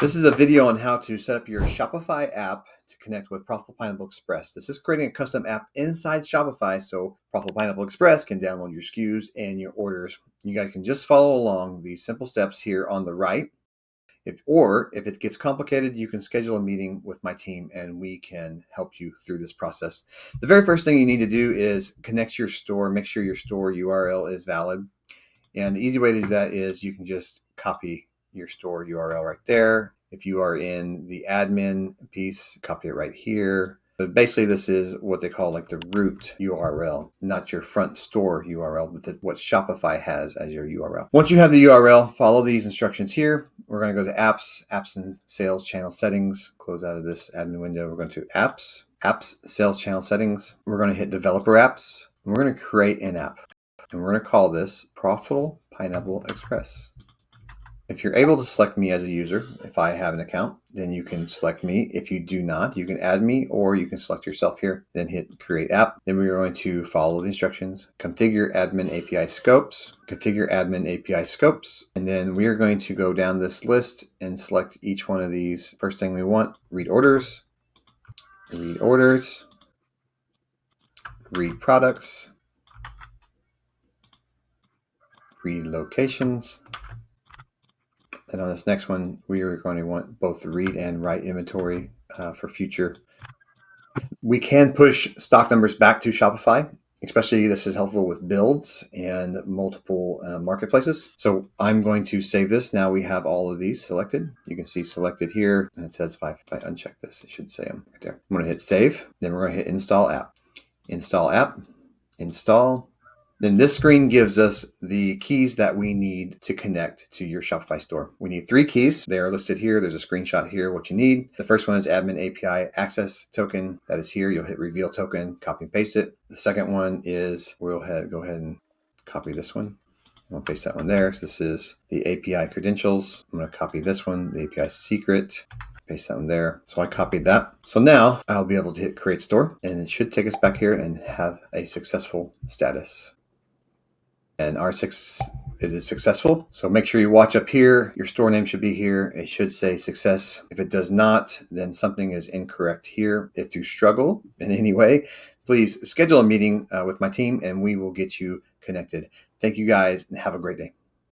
This is a video on how to set up your Shopify app to connect with Profitable Pineapple Express. This is creating a custom app inside Shopify so Profitable Pineapple Express can download your SKUs and your orders. You guys can just follow along these simple steps here on the right. If it gets complicated, you can schedule a meeting with my team and we can help you through this process. The very first thing you need to do is connect your store, make sure your store URL is valid. And the easy way to do that is you can just copy your store URL right there. If you are in the admin piece, copy it right here. But basically, this is what they call like the root URL, not your front store URL, but what Shopify has as your URL. Once you have the URL, follow these instructions here. We're going to go to apps and sales channel settings. Close out of this admin window. We're going to apps, sales channel settings. We're going to hit developer apps. And we're going to create an app. And we're going to call this Profitable Pineapple Express. If you're able to select me as a user, if I have an account, then you can select me. If you do not, you can add me or you can select yourself here, then hit create app. Then we're going to follow the instructions, configure admin API scopes, and then we are going to go down this list and select each one of these. First thing we want, read orders, read products, read locations. And on this next one, we are going to want both read and write inventory for future. We can push stock numbers back to Shopify, especially this is helpful with builds and multiple marketplaces. So I'm going to save this. Now we have all of these selected. You can see selected here. And it says if I uncheck this, it should say them right there. I'm going to hit save. Then we're going to hit install app. Install app. Install. Then this screen gives us the keys that we need to connect to your Shopify store. We need 3 keys. They are listed here. There's a screenshot here, what you need. The first one is admin API access token. That is here. You'll hit reveal token, copy and paste it. The second one is, go ahead and copy this one. I'll paste that one there. So this is the API credentials. I'm going to copy this one, the API secret. Paste that one there. So I copied that. So now I'll be able to hit create store and it should take us back here and have a successful status. And it is successful. So make sure you watch up here. Your store name should be here. It should say success. If it does not, then something is incorrect here. If you struggle in any way, please schedule a meeting with my team and we will get you connected. Thank you guys and have a great day.